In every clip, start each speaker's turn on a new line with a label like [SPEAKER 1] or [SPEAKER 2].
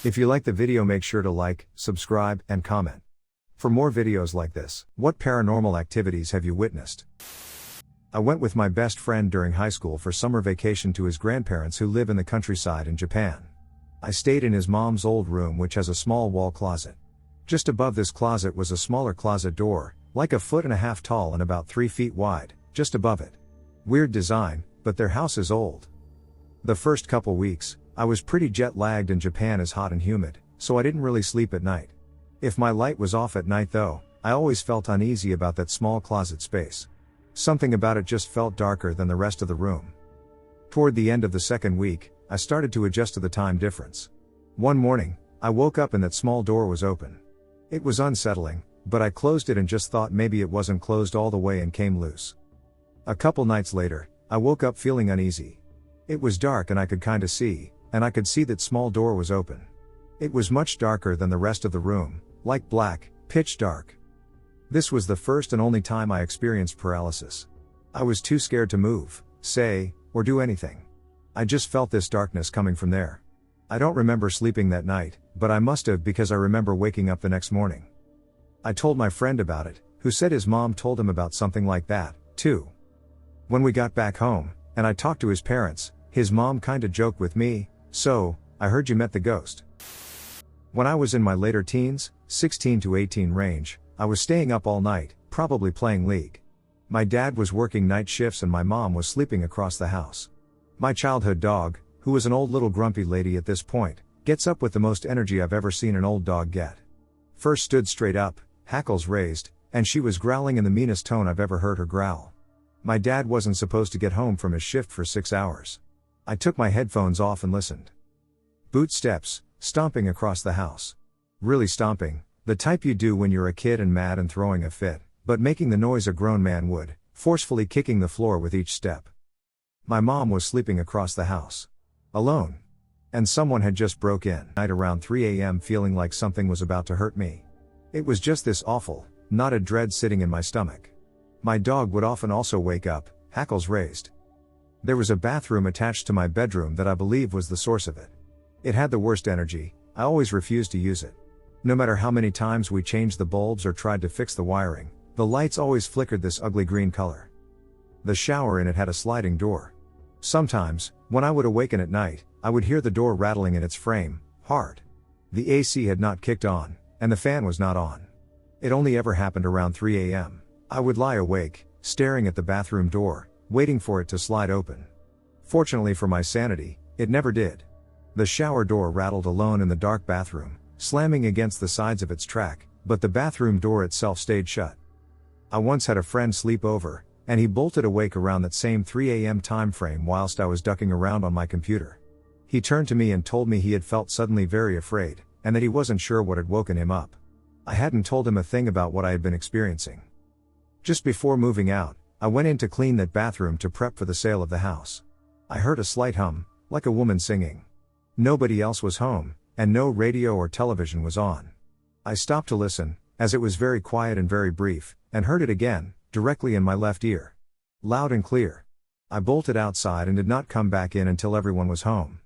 [SPEAKER 1] If you like the video, make sure to like, subscribe, and comment. For more videos like this, what paranormal activities have you witnessed? I went with my best friend during high school for summer vacation to his grandparents who live in the countryside in Japan. I stayed in his mom's old room, which has a small wall closet. Just above this closet was a smaller closet door, like 1.5 feet tall and about 3 feet wide, just above it. Weird design, but their house is old. The first couple weeks, I was pretty jet lagged and Japan is hot and humid, so I didn't really sleep at night. If my light was off at night though, I always felt uneasy about that small closet space. Something about it just felt darker than the rest of the room. Toward the end of the second week, I started to adjust to the time difference. One morning, I woke up and that small door was open. It was unsettling, but I closed it and just thought maybe it wasn't closed all the way and came loose. A couple nights later, I woke up feeling uneasy. It was dark and I could kinda see, and I could see that small door was open. It was much darker than the rest of the room, like black, pitch dark. This was the first and only time I experienced paralysis. I was too scared to move, say, or do anything. I just felt this darkness coming from there. I don't remember sleeping that night, but I must have because I remember waking up the next morning. I told my friend about it, who said his mom told him about something like that, too. When we got back home, and I talked to his parents, his mom kinda joked with me, "So, I heard you met the ghost." When I was in my later teens, 16 to 18 range, I was staying up all night, probably playing League. My dad was working night shifts and my mom was sleeping across the house. My childhood dog, who was an old little grumpy lady at this point, gets up with the most energy I've ever seen an old dog get. First stood straight up, hackles raised, and she was growling in the meanest tone I've ever heard her growl. My dad wasn't supposed to get home from his shift for 6 hours. I took my headphones off and listened. Boot steps, stomping across the house. Really stomping, the type you do when you're a kid and mad and throwing a fit, but making the noise a grown man would, forcefully kicking the floor with each step. My mom was sleeping across the house. Alone. And someone had just broke in at around 3 a.m. feeling like something was about to hurt me. It was just this awful, knotted dread sitting in my stomach. My dog would often also wake up, hackles raised. There was a bathroom attached to my bedroom that I believe was the source of it. It had the worst energy, I always refused to use it. No matter how many times we changed the bulbs or tried to fix the wiring, the lights always flickered this ugly green color. The shower in it had a sliding door. Sometimes, when I would awaken at night, I would hear the door rattling in its frame, hard. The AC had not kicked on, and the fan was not on. It only ever happened around 3 a.m. I would lie awake, staring at the bathroom door, waiting for it to slide open. Fortunately for my sanity, it never did. The shower door rattled alone in the dark bathroom, slamming against the sides of its track, but the bathroom door itself stayed shut. I once had a friend sleep over, and he bolted awake around that same 3 a.m. time frame whilst I was ducking around on my computer. He turned to me and told me he had felt suddenly very afraid, and that he wasn't sure what had woken him up. I hadn't told him a thing about what I had been experiencing. Just before moving out, I went in to clean that bathroom to prep for the sale of the house. I heard a slight hum, like a woman singing. Nobody else was home, and no radio or television was on. I stopped to listen, as it was very quiet and very brief, and heard it again, directly in my left ear. Loud and clear. I bolted outside and did not come back in until everyone was home.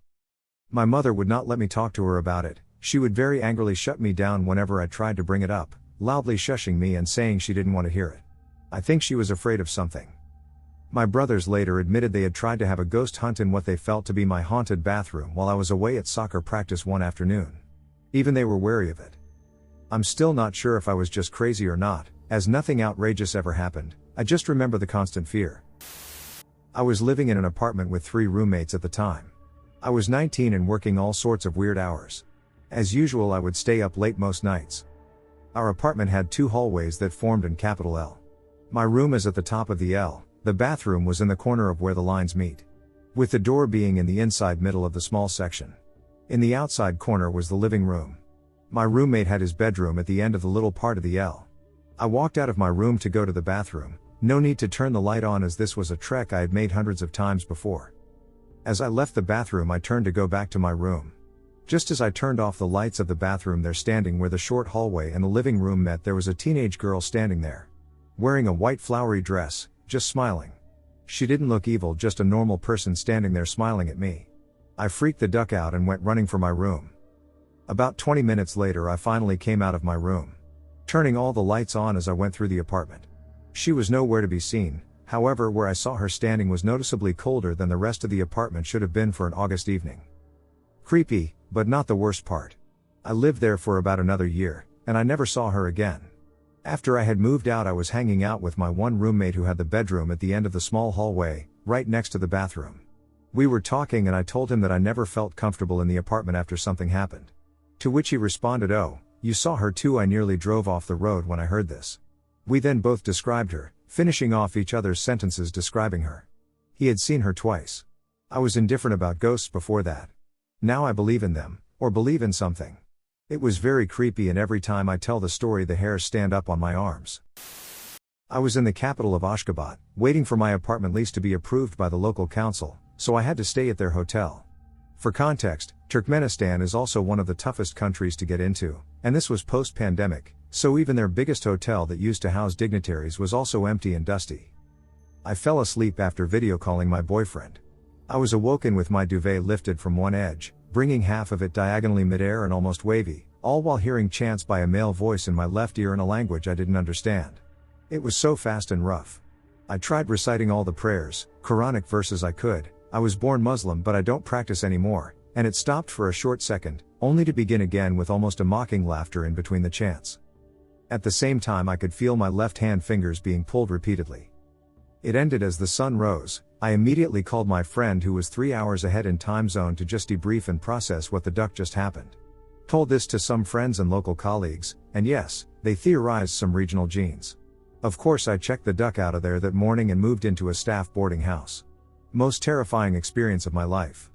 [SPEAKER 1] My mother would not let me talk to her about it. She would very angrily shut me down whenever I tried to bring it up, loudly shushing me and saying she didn't want to hear it. I think she was afraid of something. My brothers later admitted they had tried to have a ghost hunt in what they felt to be my haunted bathroom while I was away at soccer practice one afternoon. Even they were wary of it. I'm still not sure if I was just crazy or not, as nothing outrageous ever happened. I just remember the constant fear. I was living in an apartment with 3 roommates at the time. I was 19 and working all sorts of weird hours. As usual, I would stay up late most nights. Our apartment had 2 hallways that formed in capital L. My room is at the top of the L. The bathroom was in the corner of where the lines meet, with the door being in the inside middle of the small section. In the outside corner was the living room. My roommate had his bedroom at the end of the little part of the L. I walked out of my room to go to the bathroom, no need to turn the light on as this was a trek I had made hundreds of times before. As I left the bathroom, I turned to go back to my room. Just as I turned off the lights of the bathroom, there standing where the short hallway and the living room met, there was a teenage girl standing there. Wearing a white flowery dress, just smiling. She didn't look evil, just a normal person standing there smiling at me. I freaked the duck out and went running for my room. About 20 minutes later I finally came out of my room, turning all the lights on as I went through the apartment. She was nowhere to be seen, however where I saw her standing was noticeably colder than the rest of the apartment should have been for an August evening. Creepy, but not the worst part. I lived there for about another year, and I never saw her again. After I had moved out I was hanging out with my one roommate who had the bedroom at the end of the small hallway, right next to the bathroom. We were talking and I told him that I never felt comfortable in the apartment after something happened. To which he responded, "Oh, you saw her too. I nearly drove off the road when I heard this." We then both described her, finishing off each other's sentences describing her. He had seen her twice. I was indifferent about ghosts before that. Now I believe in them, or believe in something. It was very creepy and every time I tell the story the hairs stand up on my arms. I was in the capital of Ashgabat, waiting for my apartment lease to be approved by the local council, so I had to stay at their hotel. For context, Turkmenistan is also one of the toughest countries to get into, and this was post-pandemic, so even their biggest hotel that used to house dignitaries was also empty and dusty. I fell asleep after video calling my boyfriend. I was awoken with my duvet lifted from one edge, bringing half of it diagonally midair and almost wavy, all while hearing chants by a male voice in my left ear in a language I didn't understand. It was so fast and rough. I tried reciting all the prayers, Quranic verses I could. I was born Muslim but I don't practice anymore, and it stopped for a short second, only to begin again with almost a mocking laughter in between the chants. At the same time I could feel my left hand fingers being pulled repeatedly. It ended as the sun rose. I immediately called my friend who was 3 hours ahead in time zone to just debrief and process what the duck just happened. Told this to some friends and local colleagues, and yes, they theorized some regional genes. Of course I checked the duck out of there that morning and moved into a staff boarding house. Most terrifying experience of my life.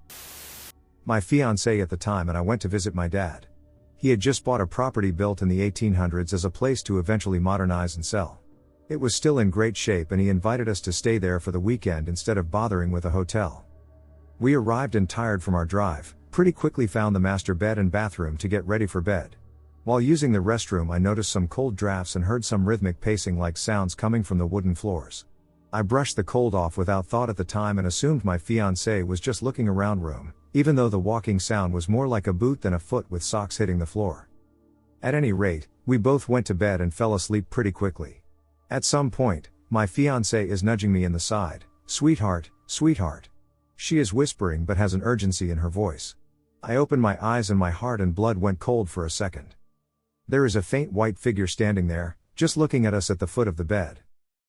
[SPEAKER 1] My fiancé at the time and I went to visit my dad. He had just bought a property built in the 1800s as a place to eventually modernize and sell. It was still in great shape and he invited us to stay there for the weekend instead of bothering with a hotel. We arrived and tired from our drive, pretty quickly found the master bed and bathroom to get ready for bed. While using the restroom I noticed some cold drafts and heard some rhythmic pacing like sounds coming from the wooden floors. I brushed the cold off without thought at the time and assumed my fiancé was just looking around room, even though the walking sound was more like a boot than a foot with socks hitting the floor. At any rate, we both went to bed and fell asleep pretty quickly. At some point, my fiancé is nudging me in the side, "Sweetheart, sweetheart." She is whispering but has an urgency in her voice. I opened my eyes and my heart and blood went cold for a second. There is a faint white figure standing there, just looking at us at the foot of the bed.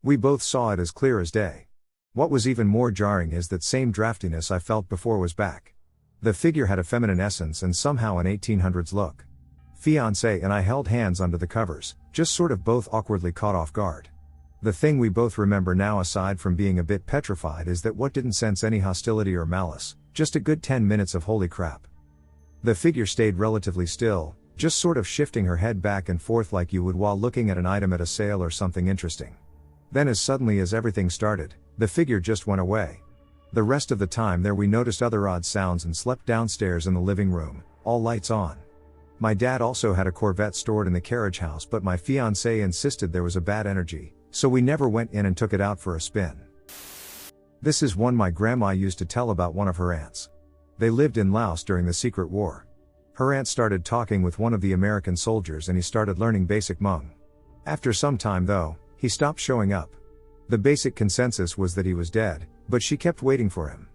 [SPEAKER 1] We both saw it as clear as day. What was even more jarring is that same draftiness I felt before was back. The figure had a feminine essence and somehow an 1800s look. Fiancé and I held hands under the covers, just sort of both awkwardly caught off guard. The thing we both remember now aside from being a bit petrified is that what didn't sense any hostility or malice, just a good 10 minutes of holy crap. The figure stayed relatively still, just sort of shifting her head back and forth like you would while looking at an item at a sale or something interesting. Then as suddenly as everything started, the figure just went away. The rest of the time there we noticed other odd sounds and slept downstairs in the living room, all lights on. My dad also had a Corvette stored in the carriage house but my fiancé insisted there was a bad energy, so we never went in and took it out for a spin. This is one my grandma used to tell about one of her aunts. They lived in Laos during the Secret War. Her aunt started talking with one of the American soldiers and he started learning basic Hmong. After some time though, he stopped showing up. The basic consensus was that he was dead, but she kept waiting for him.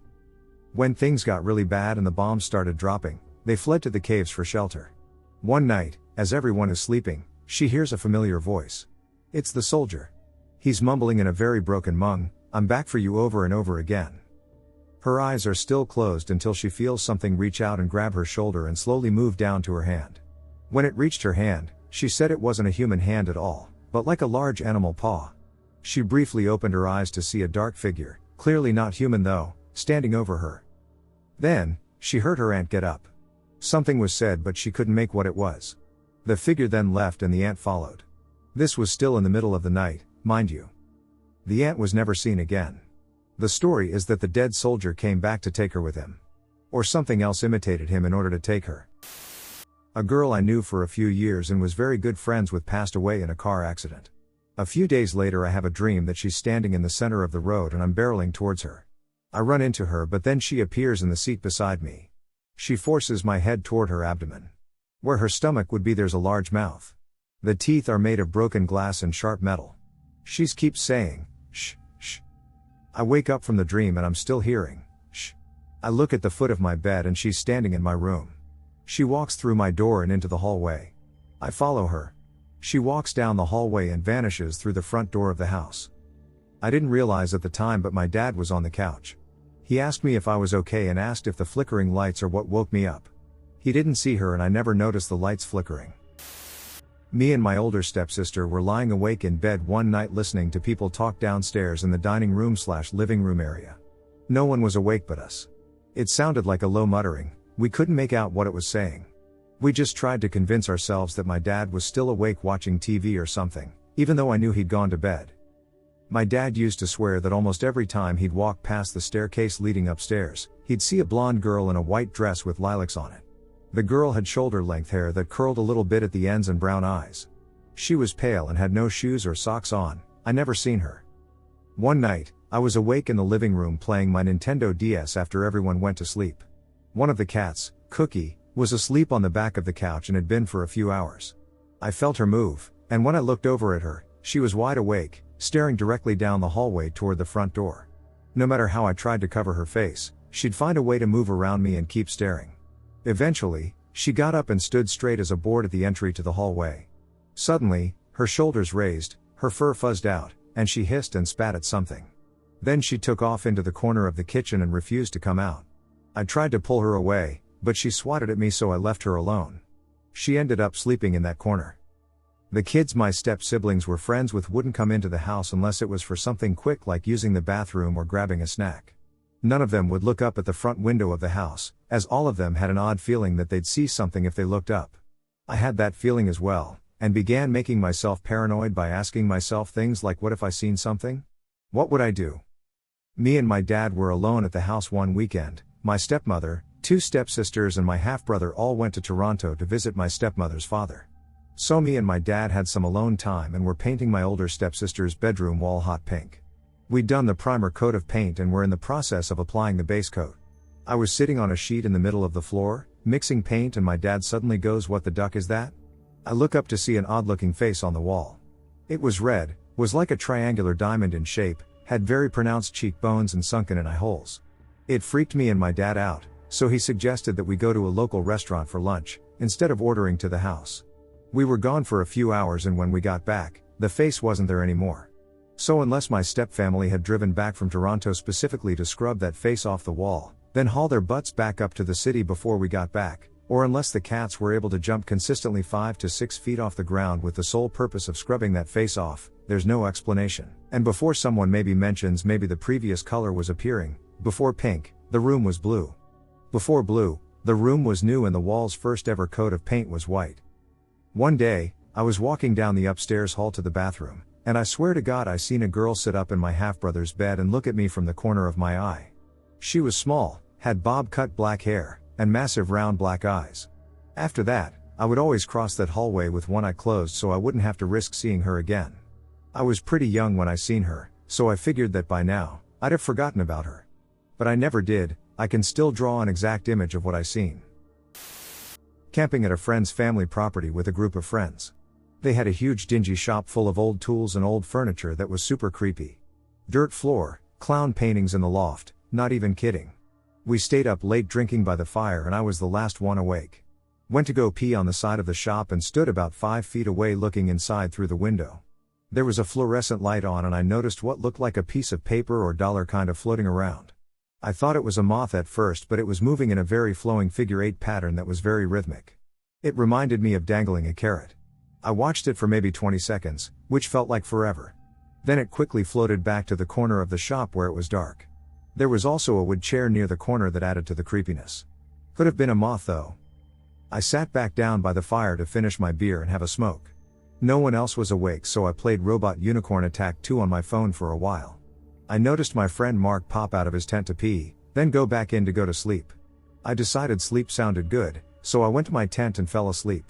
[SPEAKER 1] When things got really bad and the bombs started dropping, they fled to the caves for shelter. One night, as everyone is sleeping, she hears a familiar voice. It's the soldier. He's mumbling in a very broken Hmong, "I'm back for you," over and over again. Her eyes are still closed until she feels something reach out and grab her shoulder and slowly move down to her hand. When it reached her hand, she said it wasn't a human hand at all, but like a large animal paw. She briefly opened her eyes to see a dark figure, clearly not human though, standing over her. Then, she heard her aunt get up. Something was said but she couldn't make what it was. The figure then left and the aunt followed. This was still in the middle of the night, mind you. The aunt was never seen again. The story is that the dead soldier came back to take her with him. Or something else imitated him in order to take her. A girl I knew for a few years and was very good friends with passed away in a car accident. A few days later I have a dream that she's standing in the center of the road and I'm barreling towards her. I run into her, but then she appears in the seat beside me. She forces my head toward her abdomen. Where her stomach would be, there's a large mouth. The teeth are made of broken glass and sharp metal. She keeps saying, "Shh, shh." I wake up from the dream and I'm still hearing, "Shh." I look at the foot of my bed and she's standing in my room. She walks through my door and into the hallway. I follow her. She walks down the hallway and vanishes through the front door of the house. I didn't realize at the time, but my dad was on the couch. He asked me if I was okay and asked if the flickering lights are what woke me up. He didn't see her and I never noticed the lights flickering. Me and my older stepsister were lying awake in bed one night listening to people talk downstairs in the dining room/living room area. No one was awake but us. It sounded like a low muttering. We couldn't make out what it was saying. We just tried to convince ourselves that my dad was still awake watching TV or something, even though I knew he'd gone to bed. My dad used to swear that almost every time he'd walk past the staircase leading upstairs, he'd see a blonde girl in a white dress with lilacs on it. The girl had shoulder-length hair that curled a little bit at the ends and brown eyes. She was pale and had no shoes or socks on. I never seen her. One night, I was awake in the living room playing my Nintendo DS after everyone went to sleep. One of the cats, Cookie, was asleep on the back of the couch and had been for a few hours. I felt her move, and when I looked over at her, she was wide awake, staring directly down the hallway toward the front door. No matter how I tried to cover her face, she'd find a way to move around me and keep staring. Eventually, she got up and stood straight as a board at the entry to the hallway. Suddenly, her shoulders raised, her fur fuzzed out, and she hissed and spat at something. Then she took off into the corner of the kitchen and refused to come out. I tried to pull her away, but she swatted at me, so I left her alone. She ended up sleeping in that corner. The kids my step-siblings were friends with wouldn't come into the house unless it was for something quick like using the bathroom or grabbing a snack. None of them would look up at the front window of the house, as all of them had an odd feeling that they'd see something if they looked up. I had that feeling as well, and began making myself paranoid by asking myself things like, what if I seen something? What would I do? Me and my dad were alone at the house one weekend. My stepmother, 2 stepsisters and my half-brother all went to Toronto to visit my stepmother's father. So me and my dad had some alone time and were painting my older stepsister's bedroom wall hot pink. We'd done the primer coat of paint and were in the process of applying the base coat. I was sitting on a sheet in the middle of the floor, mixing paint, and my dad suddenly goes, "What the duck is that?" I look up to see an odd-looking face on the wall. It was red, was like a triangular diamond in shape, had very pronounced cheekbones and sunken-in eye holes. It freaked me and my dad out, so he suggested that we go to a local restaurant for lunch, instead of ordering to the house. We were gone for a few hours, and when we got back, the face wasn't there anymore. So unless my stepfamily had driven back from Toronto specifically to scrub that face off the wall, then haul their butts back up to the city before we got back, or unless the cats were able to jump consistently 5 to 6 feet off the ground with the sole purpose of scrubbing that face off, there's no explanation. And before someone maybe mentions maybe the previous color was appearing, before pink, the room was blue. Before blue, the room was new and the wall's first ever coat of paint was white. One day, I was walking down the upstairs hall to the bathroom, and I swear to God I seen a girl sit up in my half-brother's bed and look at me from the corner of my eye. She was small, had bob-cut black hair, and massive round black eyes. After that, I would always cross that hallway with one eye closed so I wouldn't have to risk seeing her again. I was pretty young when I seen her, so I figured that by now, I'd have forgotten about her. But I never did. I can still draw an exact image of what I seen. Camping at a friend's family property with a group of friends. They had a huge dingy shop full of old tools and old furniture that was super creepy. Dirt floor, clown paintings in the loft, not even kidding. We stayed up late drinking by the fire and I was the last one awake. Went to go pee on the side of the shop and stood about 5 feet away looking inside through the window. There was a fluorescent light on and I noticed what looked like a piece of paper or dollar kind of floating around. I thought it was a moth at first, but it was moving in a very flowing figure-8 pattern that was very rhythmic. It reminded me of dangling a carrot. I watched it for maybe 20 seconds, which felt like forever. Then it quickly floated back to the corner of the shop where it was dark. There was also a wood chair near the corner that added to the creepiness. Could have been a moth though. I sat back down by the fire to finish my beer and have a smoke. No one else was awake, so I played Robot Unicorn Attack 2 on my phone for a while. I noticed my friend Mark pop out of his tent to pee, then go back in to go to sleep. I decided sleep sounded good, so I went to my tent and fell asleep.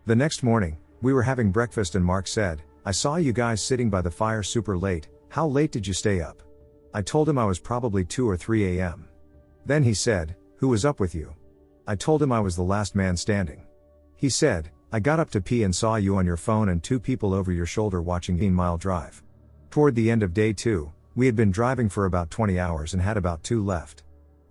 [SPEAKER 1] The next morning, we were having breakfast and Mark said, "I saw you guys sitting by the fire super late. How late did you stay up?" I told him I was probably 2 or 3 a.m. Then he said, "Who was up with you?" I told him I was the last man standing. He said, "I got up to pee and saw you on your phone and 2 people over your shoulder watching 18-mile drive." Toward the end of day 2, we had been driving for about 20 hours and had about 2 left.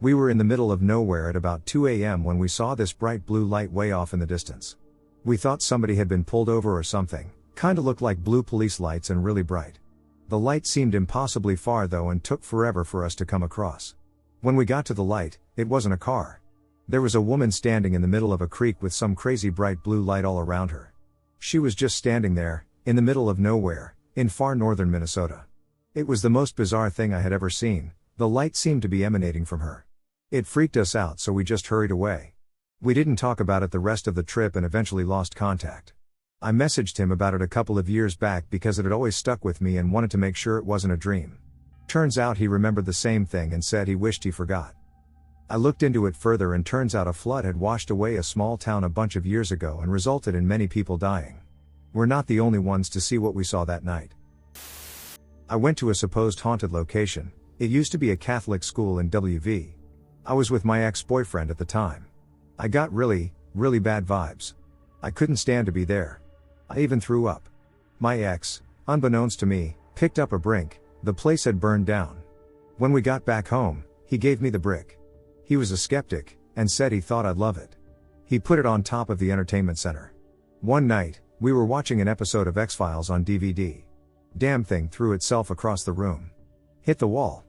[SPEAKER 1] We were in the middle of nowhere at about 2 a.m. when we saw this bright blue light way off in the distance. We thought somebody had been pulled over or something, kinda looked like blue police lights and really bright. The light seemed impossibly far though and took forever for us to come across. When we got to the light, it wasn't a car. There was a woman standing in the middle of a creek with some crazy bright blue light all around her. She was just standing there, in the middle of nowhere, in far northern Minnesota. It was the most bizarre thing I had ever seen. The light seemed to be emanating from her. It freaked us out, so we just hurried away. We didn't talk about it the rest of the trip and eventually lost contact. I messaged him about it a couple of years back because it had always stuck with me and wanted to make sure it wasn't a dream. Turns out he remembered the same thing and said he wished he forgot. I looked into it further and turns out a flood had washed away a small town a bunch of years ago and resulted in many people dying. We're not the only ones to see what we saw that night. I went to a supposed haunted location. It used to be a Catholic school in WV. I was with my ex-boyfriend at the time. I got really bad vibes. I couldn't stand to be there. I even threw up. My ex, unbeknownst to me, picked up a brick. The place had burned down. When we got back home, he gave me the brick. He was a skeptic, and said he thought I'd love it. He put it on top of the entertainment center. One night, we were watching an episode of X-Files on DVD. Damn thing threw itself across the room. Hit the wall.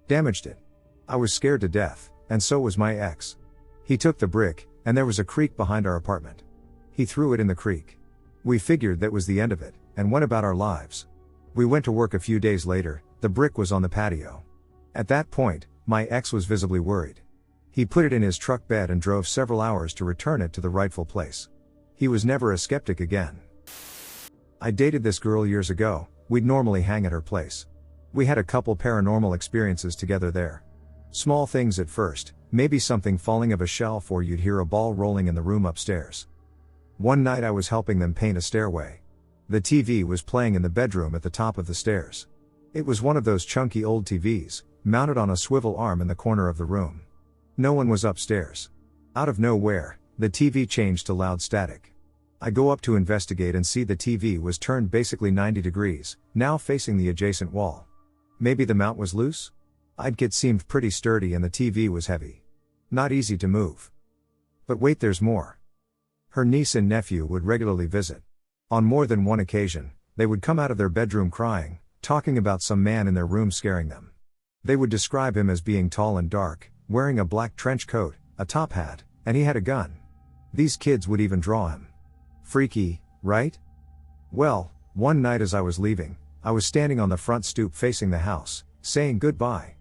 [SPEAKER 1] Damaged it. I was scared to death, and so was my ex. He took the brick, and there was a creek behind our apartment. He threw it in the creek. We figured that was the end of it, and went about our lives. We went to work a few days later. The brick was on the patio. At that point, my ex was visibly worried. He put it in his truck bed and drove several hours to return it to the rightful place. He was never a skeptic again. I dated this girl years ago. We'd normally hang at her place. We had a couple paranormal experiences together there. Small things at first, maybe something falling of a shelf or you'd hear a ball rolling in the room upstairs. One night I was helping them paint a stairway. The TV was playing in the bedroom at the top of the stairs. It was one of those chunky old TVs, mounted on a swivel arm in the corner of the room. No one was upstairs. Out of nowhere, the TV changed to loud static. I go up to investigate and see the TV was turned basically 90 degrees, now facing the adjacent wall. Maybe the mount was loose? It seemed pretty sturdy and the TV was heavy. Not easy to move. But wait, there's more. Her niece and nephew would regularly visit. On more than one occasion, they would come out of their bedroom crying, talking about some man in their room scaring them. They would describe him as being tall and dark, wearing a black trench coat, a top hat, and he had a gun. These kids would even draw him. Freaky, right? Well, one night as I was leaving, I was standing on the front stoop facing the house, saying goodbye.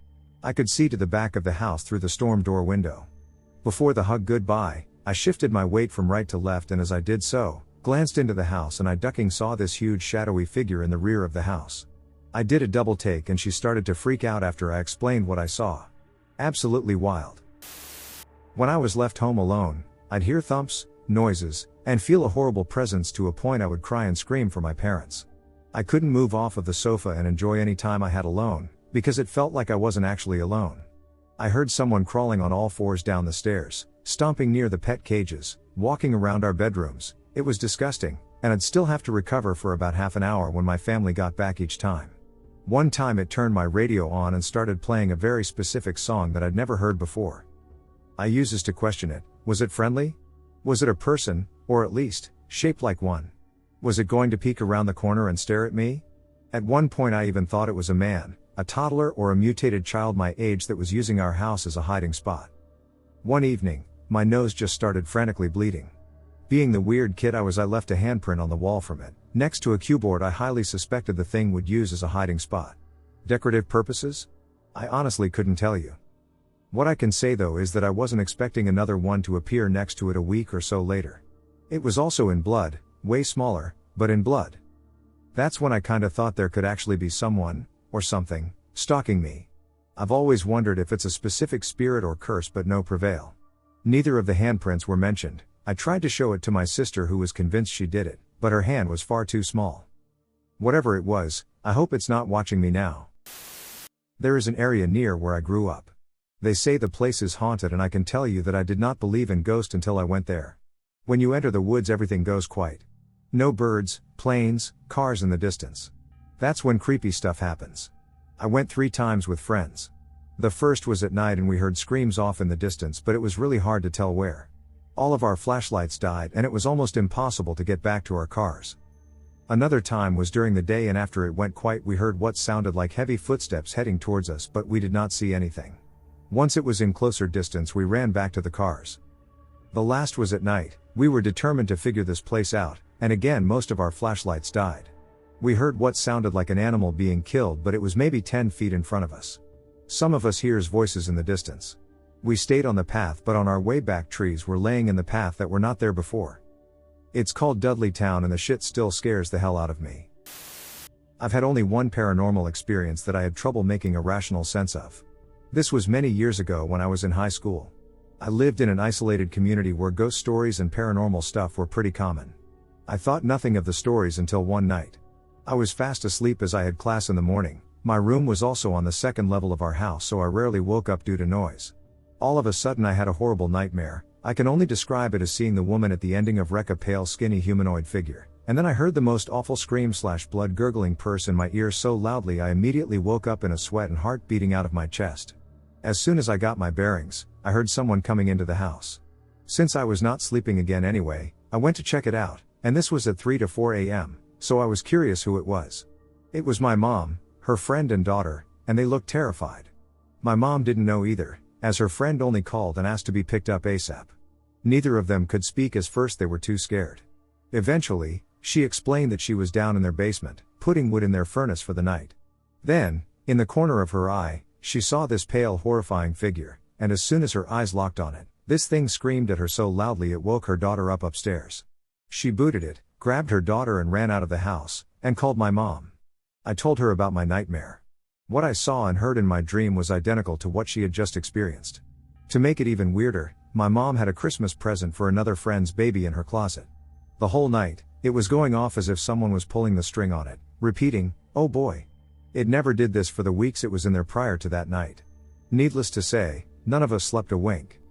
[SPEAKER 1] I could see to the back of the house through the storm door window. Before the hug goodbye, I shifted my weight from right to left, and as I did so, glanced into the house and I ducking saw this huge shadowy figure in the rear of the house. I did a double take and she started to freak out after I explained what I saw. Absolutely wild. When I was left home alone, I'd hear thumps, noises, and feel a horrible presence to a point I would cry and scream for my parents. I couldn't move off of the sofa and enjoy any time I had alone, because it felt like I wasn't actually alone. I heard someone crawling on all fours down the stairs, stomping near the pet cages, walking around our bedrooms. It was disgusting, and I'd still have to recover for about half an hour when my family got back each time. One time it turned my radio on and started playing a very specific song that I'd never heard before. I uses to question it. Was it friendly? Was it a person, or at least, shaped like one? Was it going to peek around the corner and stare at me? At one point I even thought it was a man, a toddler or a mutated child my age that was using our house as a hiding spot. One evening, my nose just started frantically bleeding. Being the weird kid I was, I left a handprint on the wall from it, next to a keyboard I highly suspected the thing would use as a hiding spot. Decorative purposes? I honestly couldn't tell you. What I can say though is that I wasn't expecting another one to appear next to it a week or so later. It was also in blood, way smaller, but in blood. That's when I kinda thought there could actually be someone, or something, stalking me. I've always wondered if it's a specific spirit or curse, but no prevail. Neither of the handprints were mentioned. I tried to show it to my sister who was convinced she did it, but her hand was far too small. Whatever it was, I hope it's not watching me now. There is an area near where I grew up. They say the place is haunted, and I can tell you that I did not believe in ghosts until I went there. When you enter the woods, everything goes quiet. No birds, planes, cars in the distance. That's when creepy stuff happens. I went 3 times with friends. The first was at night and we heard screams off in the distance, but it was really hard to tell where. All of our flashlights died and it was almost impossible to get back to our cars. Another time was during the day, and after it went quiet we heard what sounded like heavy footsteps heading towards us, but we did not see anything. Once it was in closer distance we ran back to the cars. The last was at night. We were determined to figure this place out, and again most of our flashlights died. We heard what sounded like an animal being killed, but it was maybe 10 feet in front of us. Some of us hears voices in the distance. We stayed on the path, but on our way back trees were laying in the path that were not there before. It's called Dudleytown and the shit still scares the hell out of me. I've had only one paranormal experience that I had trouble making a rational sense of. This was many years ago when I was in high school. I lived in an isolated community where ghost stories and paranormal stuff were pretty common. I thought nothing of the stories until one night. I was fast asleep as I had class in the morning. My room was also on the second level of our house, so I rarely woke up due to noise. All of a sudden I had a horrible nightmare. I can only describe it as seeing the woman at the ending of Wreck, a pale skinny humanoid figure, and then I heard the most awful scream/blood gurgling purse in my ear so loudly I immediately woke up in a sweat and heart beating out of my chest. As soon as I got my bearings, I heard someone coming into the house. Since I was not sleeping again anyway, I went to check it out, and this was at 3 to 4 a.m., so I was curious who it was. It was my mom, her friend and daughter, and they looked terrified. My mom didn't know either, as her friend only called and asked to be picked up ASAP. Neither of them could speak as first they were too scared. Eventually, she explained that she was down in their basement, putting wood in their furnace for the night. Then, in the corner of her eye, she saw this pale, horrifying figure, and as soon as her eyes locked on it, this thing screamed at her so loudly it woke her daughter up upstairs. She booted it, grabbed her daughter and ran out of the house, and called my mom. I told her about my nightmare. What I saw and heard in my dream was identical to what she had just experienced. To make it even weirder, my mom had a Christmas present for another friend's baby in her closet. The whole night, it was going off as if someone was pulling the string on it, repeating, "Oh boy." It never did this for the weeks it was in there prior to that night. Needless to say, none of us slept a wink.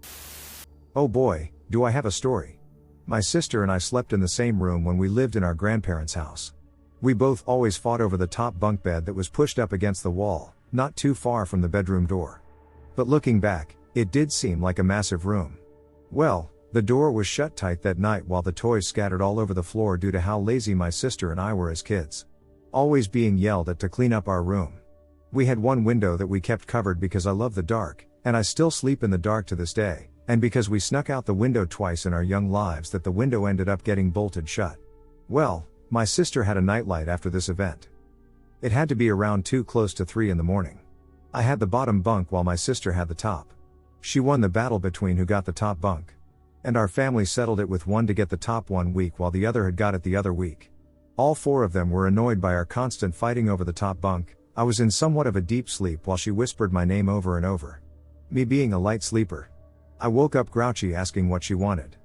[SPEAKER 1] Oh boy, do I have a story. My sister and I slept in the same room when we lived in our grandparents' house. We both always fought over the top bunk bed that was pushed up against the wall, not too far from the bedroom door. But looking back, it did seem like a massive room. Well, the door was shut tight that night while the toys scattered all over the floor due to how lazy my sister and I were as kids. Always being yelled at to clean up our room. We had one window that we kept covered because I love the dark, and I still sleep in the dark to this day, and because we snuck out the window twice in our young lives that the window ended up getting bolted shut. Well, my sister had a nightlight after this event. It had to be around 2 close to 3 in the morning. I had the bottom bunk while my sister had the top. She won the battle between who got the top bunk. And our family settled it with one to get the top one week while the other had got it the other week. All 4 of them were annoyed by our constant fighting over the top bunk. I was in somewhat of a deep sleep while she whispered my name over and over. Me being a light sleeper, I woke up grouchy asking what she wanted.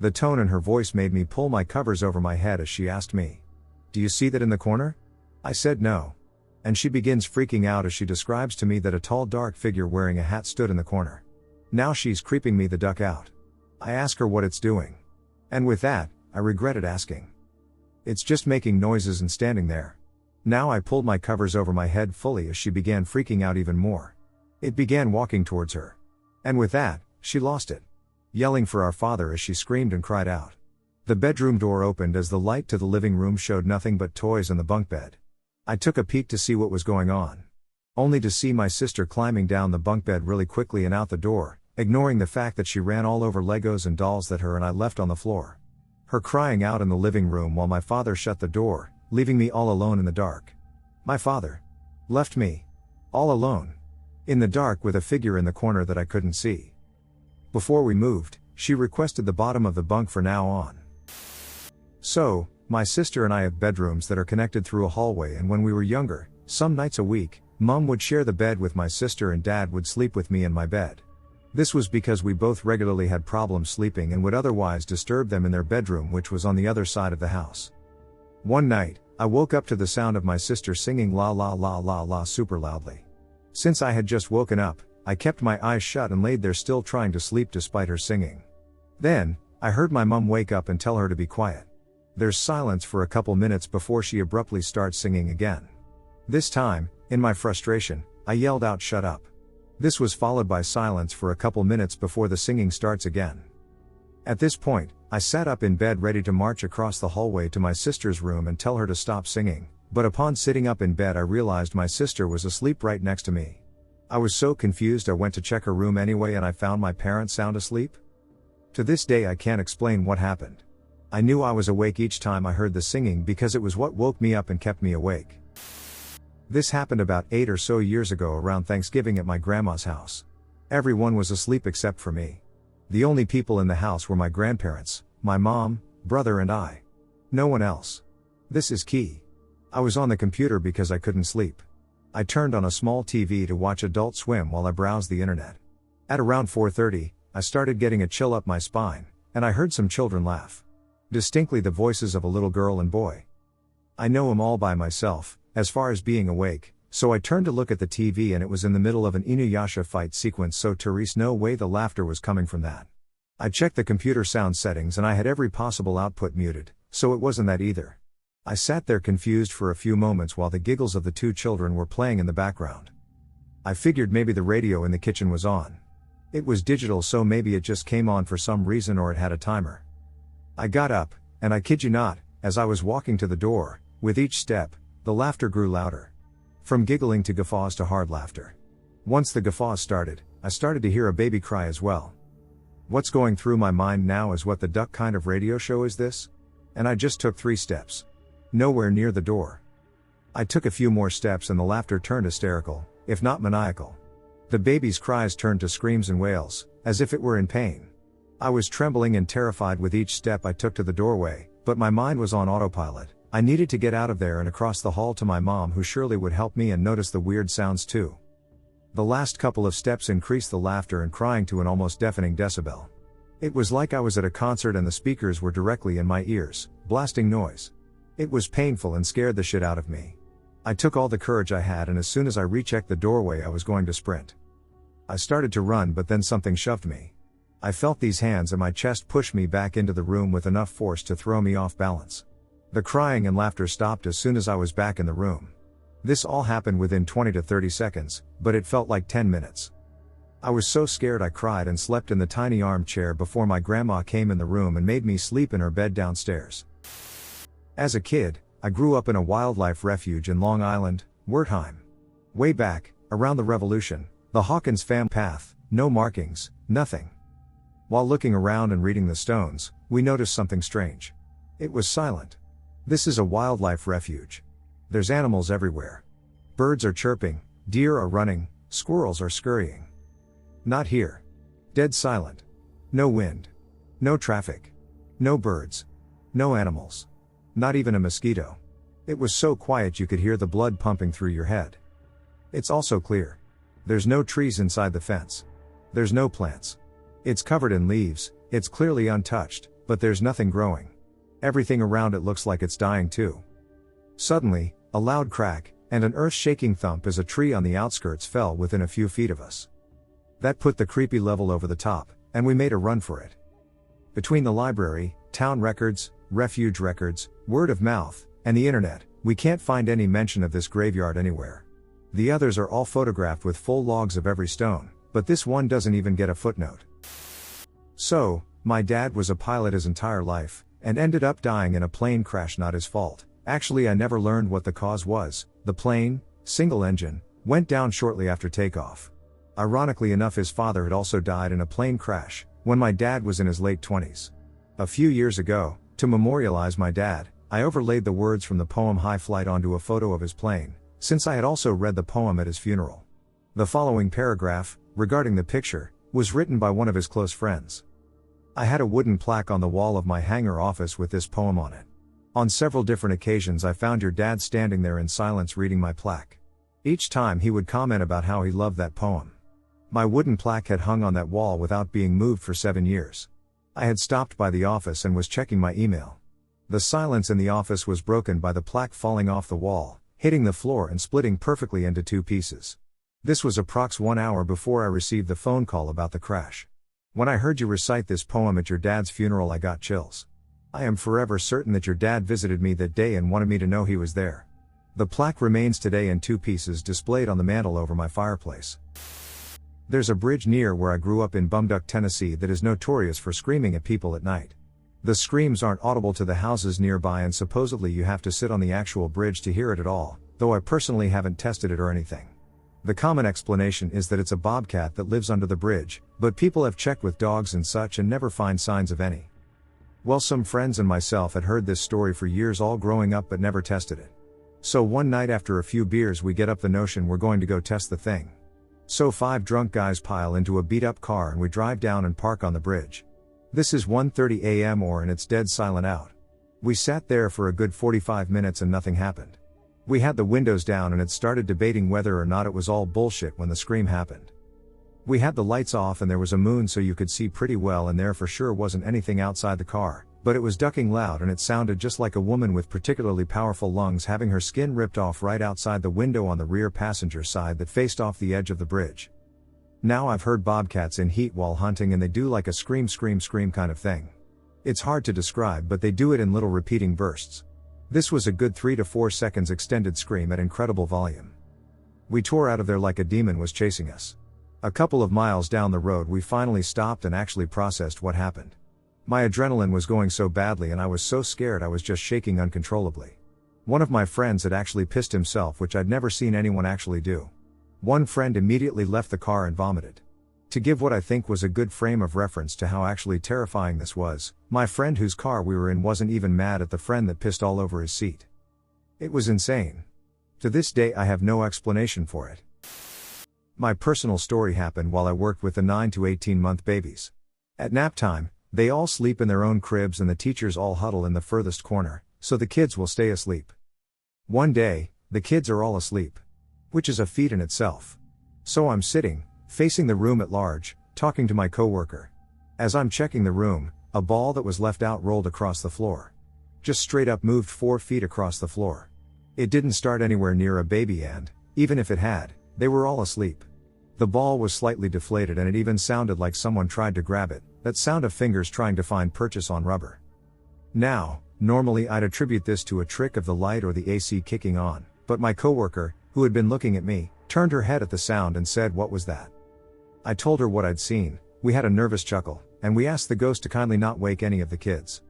[SPEAKER 1] The tone in her voice made me pull my covers over my head as she asked me, "Do you see that in the corner?" I said no. And she begins freaking out as she describes to me that a tall dark figure wearing a hat stood in the corner. Now she's creeping me the duck out. I ask her what it's doing. And with that, I regretted asking. It's just making noises and standing there. Now I pulled my covers over my head fully as she began freaking out even more. It began walking towards her. And with that, she lost it. Yelling for our father as she screamed and cried out. The bedroom door opened as the light to the living room showed nothing but toys and the bunk bed. I took a peek to see what was going on. Only to see my sister climbing down the bunk bed really quickly and out the door, ignoring the fact that she ran all over Legos and dolls that her and I left on the floor. Her crying out in the living room while my father shut the door, leaving me all alone in the dark. My father left me all alone in the dark with a figure in the corner that I couldn't see. Before we moved, she requested the bottom of the bunk for now on. So, my sister and I have bedrooms that are connected through a hallway, and when we were younger, some nights a week, Mom would share the bed with my sister and Dad would sleep with me in my bed. This was because we both regularly had problems sleeping and would otherwise disturb them in their bedroom, which was on the other side of the house. One night, I woke up to the sound of my sister singing la la la la la super loudly. Since I had just woken up, I kept my eyes shut and laid there still trying to sleep despite her singing. Then, I heard my mum wake up and tell her to be quiet. There's silence for a couple minutes before she abruptly starts singing again. This time, in my frustration, I yelled out, "Shut up." This was followed by silence for a couple minutes before the singing starts again. At this point, I sat up in bed ready to march across the hallway to my sister's room and tell her to stop singing, but upon sitting up in bed I realized my sister was asleep right next to me. I was so confused I went to check her room anyway and I found my parents sound asleep. To this day I can't explain what happened. I knew I was awake each time I heard the singing because it was what woke me up and kept me awake. This happened about 8 or so years ago around Thanksgiving at my grandma's house. Everyone was asleep except for me. The only people in the house were my grandparents, my mom, brother and I. No one else. This is key. I was on the computer because I couldn't sleep. I turned on a small TV to watch Adult Swim while I browsed the internet. At around 4:30, I started getting a chill up my spine, and I heard some children laugh. Distinctly the voices of a little girl and boy. I know 'em all by myself, as far as being awake, so I turned to look at the TV and it was in the middle of an Inuyasha fight sequence, so Therese, no way the laughter was coming from that. I checked the computer sound settings and I had every possible output muted, so it wasn't that either. I sat there confused for a few moments while the giggles of the two children were playing in the background. I figured maybe the radio in the kitchen was on. It was digital, so maybe it just came on for some reason or it had a timer. I got up, and I kid you not, as I was walking to the door, with each step, the laughter grew louder. From giggling to guffaws to hard laughter. Once the guffaws started, I started to hear a baby cry as well. What's going through my mind now is, what the duck kind of radio show is this? And I just took 3 steps. Nowhere near the door. I took a few more steps and the laughter turned hysterical, if not maniacal. The baby's cries turned to screams and wails, as if it were in pain. I was trembling and terrified with each step I took to the doorway, but my mind was on autopilot. I needed to get out of there and across the hall to my mom, who surely would help me and notice the weird sounds too. The last couple of steps increased the laughter and crying to an almost deafening decibel. It was like I was at a concert and the speakers were directly in my ears, blasting noise. It was painful and scared the shit out of me. I took all the courage I had, and as soon as I rechecked the doorway I was going to sprint. I started to run, but then something shoved me. I felt these hands and my chest push me back into the room with enough force to throw me off balance. The crying and laughter stopped as soon as I was back in the room. This all happened within 20 to 30 seconds, but it felt like 10 minutes. I was so scared I cried and slept in the tiny armchair before my grandma came in the room and made me sleep in her bed downstairs. As a kid, I grew up in a wildlife refuge in Long Island, Wertheim. Way back, around the Revolution, the Hawkins fam path, no markings, nothing. While looking around and reading the stones, we noticed something strange. It was silent. This is a wildlife refuge. There's animals everywhere. Birds are chirping, deer are running, squirrels are scurrying. Not here. Dead silent. No wind. No traffic. No birds. No animals. Not even a mosquito. It was so quiet you could hear the blood pumping through your head. It's also clear. There's no trees inside the fence. There's no plants. It's covered in leaves, it's clearly untouched, but there's nothing growing. Everything around it looks like it's dying too. Suddenly, a loud crack, and an earth-shaking thump as a tree on the outskirts fell within a few feet of us. That put the creepy level over the top, and we made a run for it. Between the library, town records, refuge records, word of mouth, and the internet, we can't find any mention of this graveyard anywhere. The others are all photographed with full logs of every stone, but this one doesn't even get a footnote. So, my dad was a pilot his entire life, and ended up dying in a plane crash. Not his fault. Actually, I never learned what the cause was. The plane, single engine, went down shortly after takeoff. Ironically enough, his father had also died in a plane crash, when my dad was in his late 20s. A few years ago, to memorialize my dad, I overlaid the words from the poem High Flight onto a photo of his plane, since I had also read the poem at his funeral. The following paragraph, regarding the picture, was written by one of his close friends. I had a wooden plaque on the wall of my hangar office with this poem on it. On several different occasions I found your dad standing there in silence reading my plaque. Each time he would comment about how he loved that poem. My wooden plaque had hung on that wall without being moved for 7 years. I had stopped by the office and was checking my email. The silence in the office was broken by the plaque falling off the wall, hitting the floor and splitting perfectly into 2 pieces. This was approx 1 hour before I received the phone call about the crash. When I heard you recite this poem at your dad's funeral, I got chills. I am forever certain that your dad visited me that day and wanted me to know he was there. The plaque remains today in 2 pieces displayed on the mantel over my fireplace. There's a bridge near where I grew up in Bunk, Tennessee that is notorious for screaming at people at night. The screams aren't audible to the houses nearby and supposedly you have to sit on the actual bridge to hear it at all, though I personally haven't tested it or anything. The common explanation is that it's a bobcat that lives under the bridge, but people have checked with dogs and such and never find signs of any. Well, some friends and myself had heard this story for years all growing up but never tested it. So one night after a few beers we get up the notion we're going to go test the thing. So 5 drunk guys pile into a beat up car and we drive down and park on the bridge. This is 1:30 a.m. and it's dead silent out. We sat there for a good 45 minutes and nothing happened. We had the windows down and had started debating whether or not it was all bullshit when the scream happened. We had the lights off and there was a moon so you could see pretty well and there for sure wasn't anything outside the car, but it was ducking loud and it sounded just like a woman with particularly powerful lungs having her skin ripped off right outside the window on the rear passenger side that faced off the edge of the bridge. Now I've heard bobcats in heat while hunting and they do like a scream kind of thing. It's hard to describe but they do it in little repeating bursts. This was a good 3 to 4 seconds extended scream at incredible volume. We tore out of there like a demon was chasing us. A couple of miles down the road we finally stopped and actually processed what happened. My adrenaline was going so badly and I was so scared I was just shaking uncontrollably. One of my friends had actually pissed himself, which I'd never seen anyone actually do. One friend immediately left the car and vomited. To give what I think was a good frame of reference to how actually terrifying this was, my friend whose car we were in wasn't even mad at the friend that pissed all over his seat. It was insane. To this day I have no explanation for it. My personal story happened while I worked with the 9 to 18 month babies. At nap time, they all sleep in their own cribs and the teachers all huddle in the furthest corner, so the kids will stay asleep. One day, the kids are all asleep. Which is a feat in itself. So I'm sitting, facing the room at large, talking to my coworker. As I'm checking the room, a ball that was left out rolled across the floor. Just straight up moved 4 feet across the floor. It didn't start anywhere near a baby and, even if it had, they were all asleep. The ball was slightly deflated and it even sounded like someone tried to grab it, that sound of fingers trying to find purchase on rubber. Now, normally I'd attribute this to a trick of the light or the AC kicking on, but my coworker, who had been looking at me, turned her head at the sound and said, "What was that?" I told her what I'd seen. We had a nervous chuckle, and we asked the ghost to kindly not wake any of the kids.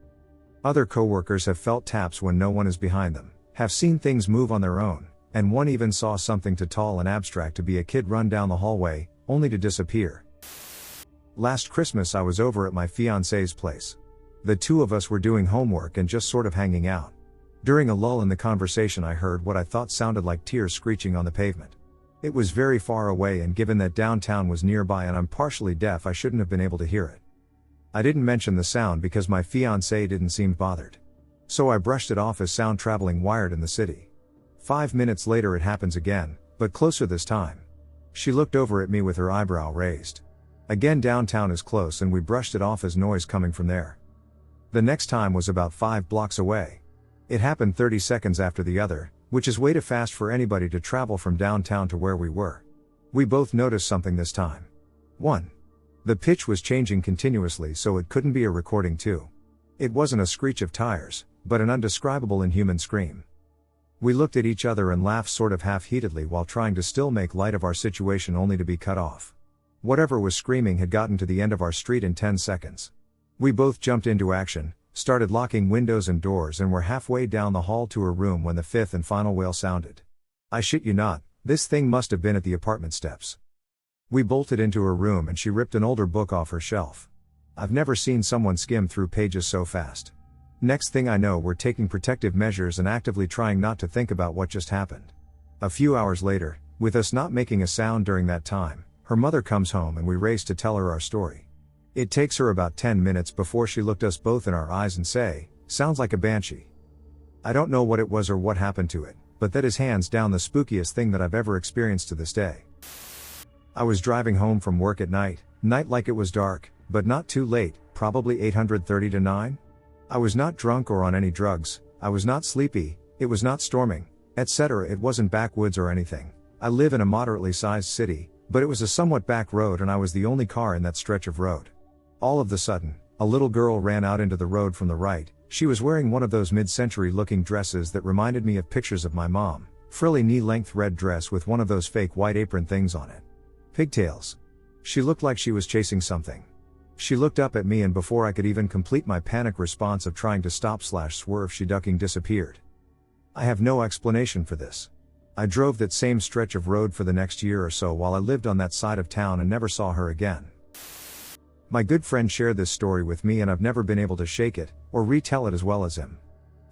[SPEAKER 1] Other coworkers have felt taps when no one is behind them, have seen things move on their own, and one even saw something too tall and abstract to be a kid run down the hallway, only to disappear. Last Christmas I was over at my fiancé's place. The 2 of us were doing homework and just sort of hanging out. During a lull in the conversation I heard what I thought sounded like tears screeching on the pavement. It was very far away and given that downtown was nearby and I'm partially deaf I shouldn't have been able to hear it. I didn't mention the sound because my fiancée didn't seem bothered. So I brushed it off as sound traveling wired in the city. 5 minutes later it happens again, but closer this time. She looked over at me with her eyebrow raised. Again, downtown is close and we brushed it off as noise coming from there. The next time was about 5 blocks away. It happened 30 seconds after the other, which is way too fast for anybody to travel from downtown to where we were. We both noticed something this time. 1. The pitch was changing continuously so it couldn't be a recording. 2. It wasn't a screech of tires, but an undescribable inhuman scream. We looked at each other and laughed sort of half-heatedly while trying to still make light of our situation only to be cut off. Whatever was screaming had gotten to the end of our street in 10 seconds. We both jumped into action, started locking windows and doors and were halfway down the hall to her room when the 5th and final wail sounded. I shit you not, this thing must have been at the apartment steps. We bolted into her room and she ripped an older book off her shelf. I've never seen someone skim through pages so fast. Next thing I know we're taking protective measures and actively trying not to think about what just happened. A few hours later, with us not making a sound during that time, her mother comes home and we race to tell her our story. It takes her about 10 minutes before she looked us both in our eyes and say, "Sounds like a banshee." I don't know what it was or what happened to it, but that is hands down the spookiest thing that I've ever experienced to this day. I was driving home from work at night like it was dark, but not too late, probably 8:30 to 9. I was not drunk or on any drugs, I was not sleepy, it was not storming, etc. It wasn't backwoods or anything, I live in a moderately sized city, but it was a somewhat back road and I was the only car in that stretch of road. All of the sudden, a little girl ran out into the road from the right. She was wearing one of those mid-century looking dresses that reminded me of pictures of my mom, frilly knee-length red dress with one of those fake white apron things on it. Pigtails. She looked like she was chasing something. She looked up at me and before I could even complete my panic response of trying to stop/swerve, she ducking disappeared. I have no explanation for this. I drove that same stretch of road for the next year or so while I lived on that side of town and never saw her again. My good friend shared this story with me and I've never been able to shake it, or retell it as well as him.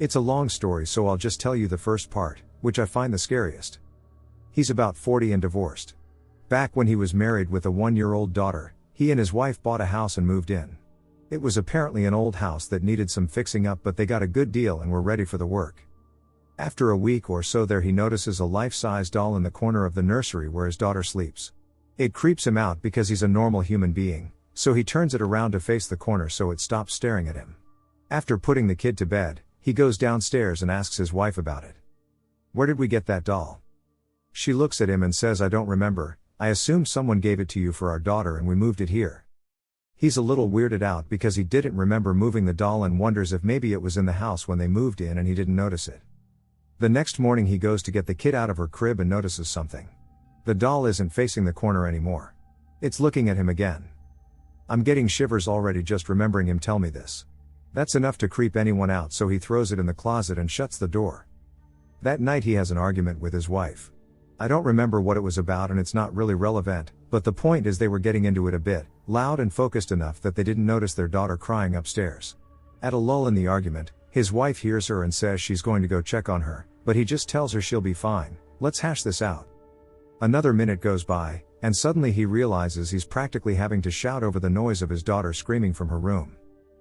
[SPEAKER 1] It's a long story so I'll just tell you the first part, which I find the scariest. He's about 40 and divorced. Back when he was married with a 1-year-old daughter, he and his wife bought a house and moved in. It was apparently an old house that needed some fixing up but they got a good deal and were ready for the work. After a week or so there he notices a life-size doll in the corner of the nursery where his daughter sleeps. It creeps him out because he's a normal human being, so he turns it around to face the corner so it stops staring at him. After putting the kid to bed, he goes downstairs and asks his wife about it. "Where did we get that doll?" She looks at him and says, "I don't remember, I assume someone gave it to you for our daughter and we moved it here." He's a little weirded out because he didn't remember moving the doll and wonders if maybe it was in the house when they moved in and he didn't notice it. The next morning he goes to get the kid out of her crib and notices something. The doll isn't facing the corner anymore. It's looking at him again. I'm getting shivers already just remembering him tell me this. That's enough to creep anyone out, so he throws it in the closet and shuts the door. That night he has an argument with his wife. I don't remember what it was about and it's not really relevant, but the point is they were getting into it a bit, loud and focused enough that they didn't notice their daughter crying upstairs. At a lull in the argument, his wife hears her and says she's going to go check on her, but he just tells her she'll be fine, let's hash this out. Another minute goes by, and suddenly he realizes he's practically having to shout over the noise of his daughter screaming from her room.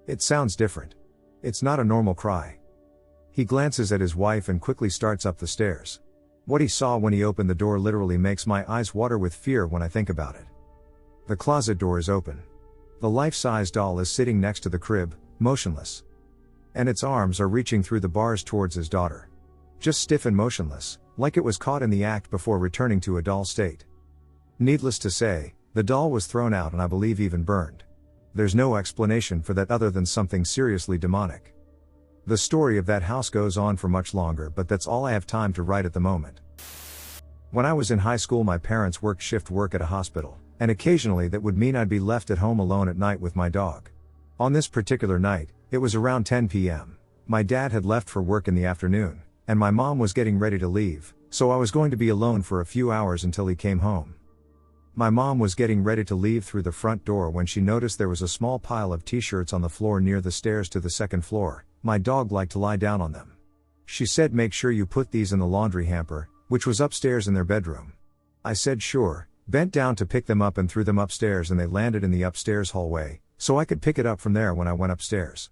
[SPEAKER 1] It sounds different. It's not a normal cry. He glances at his wife and quickly starts up the stairs. What he saw when he opened the door literally makes my eyes water with fear when I think about it. The closet door is open. The life-size doll is sitting next to the crib, motionless. And its arms are reaching through the bars towards his daughter. Just stiff and motionless, like it was caught in the act before returning to a doll state. Needless to say, the doll was thrown out and I believe even burned. There's no explanation for that other than something seriously demonic. The story of that house goes on for much longer, but that's all I have time to write at the moment. When I was in high school my parents worked shift work at a hospital, and occasionally that would mean I'd be left at home alone at night with my dog. On this particular night, it was around 10 p.m. My dad had left for work in the afternoon, and my mom was getting ready to leave, so I was going to be alone for a few hours until he came home. My mom was getting ready to leave through the front door when she noticed there was a small pile of t-shirts on the floor near the stairs to the second floor. My dog liked to lie down on them. She said, "Make sure you put these in the laundry hamper," which was upstairs in their bedroom. I said sure, bent down to pick them up and threw them upstairs and they landed in the upstairs hallway, so I could pick it up from there when I went upstairs.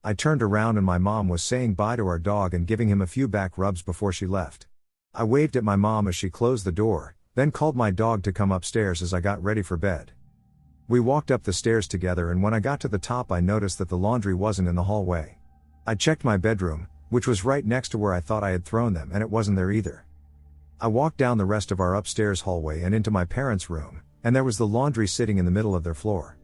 [SPEAKER 1] I turned around and my mom was saying bye to our dog and giving him a few back rubs before she left. I waved at my mom as she closed the door, then called my dog to come upstairs as I got ready for bed. We walked up the stairs together and when I got to the top I noticed that the laundry wasn't in the hallway. I checked my bedroom, which was right next to where I thought I had thrown them, and it wasn't there either. I walked down the rest of our upstairs hallway and into my parents' room, and there was the laundry sitting in the middle of their floor.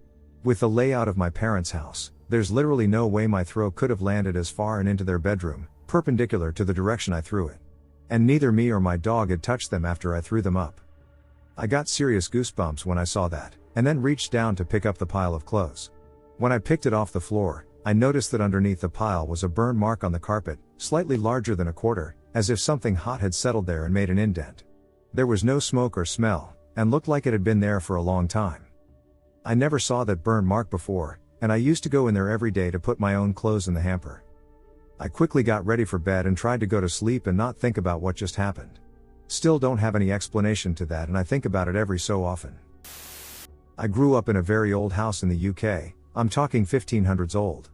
[SPEAKER 1] With the layout of my parents' house, there's literally no way my throw could have landed as far and into their bedroom, perpendicular to the direction I threw it. And neither me or my dog had touched them after I threw them up. I got serious goosebumps when I saw that, and then reached down to pick up the pile of clothes. When I picked it off the floor, I noticed that underneath the pile was a burn mark on the carpet, slightly larger than a quarter, as if something hot had settled there and made an indent. There was no smoke or smell, and looked like it had been there for a long time. I never saw that burn mark before, and I used to go in there every day to put my own clothes in the hamper. I quickly got ready for bed and tried to go to sleep and not think about what just happened. Still don't have any explanation to that and I think about it every so often. I grew up in a very old house in the UK, I'm talking 1500s old.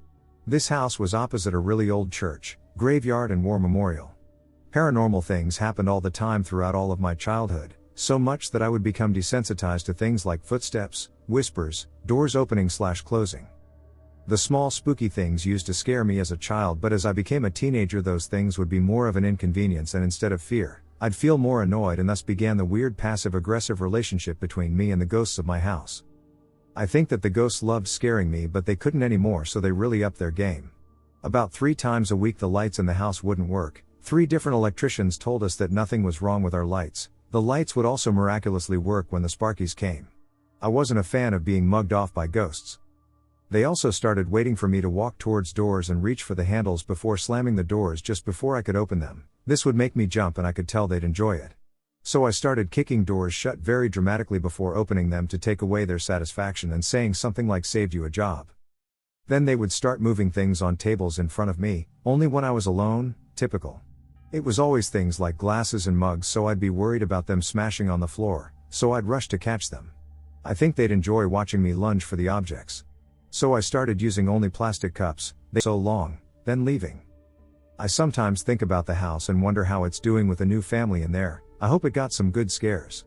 [SPEAKER 1] This house was opposite a really old church, graveyard and war memorial. Paranormal things happened all the time throughout all of my childhood, so much that I would become desensitized to things like footsteps, whispers, doors opening/closing. The small spooky things used to scare me as a child, but as I became a teenager those things would be more of an inconvenience, and instead of fear, I'd feel more annoyed, and thus began the weird passive-aggressive relationship between me and the ghosts of my house. I think that the ghosts loved scaring me, but they couldn't anymore, so they really upped their game. About 3 times a week the lights in the house wouldn't work. 3 different electricians told us that nothing was wrong with our lights. The lights would also miraculously work when the sparkies came. I wasn't a fan of being mugged off by ghosts. They also started waiting for me to walk towards doors and reach for the handles before slamming the doors just before I could open them. This would make me jump, and I could tell they'd enjoy it. So I started kicking doors shut very dramatically before opening them to take away their satisfaction and saying something like "saved you a job." Then they would start moving things on tables in front of me, only when I was alone. Typical. It was always things like glasses and mugs, so I'd be worried about them smashing on the floor, so I'd rush to catch them. I think they'd enjoy watching me lunge for the objects. So I started using only plastic cups, so long, then leaving. I sometimes think about the house and wonder how it's doing with a new family in there. I hope it got some good scares.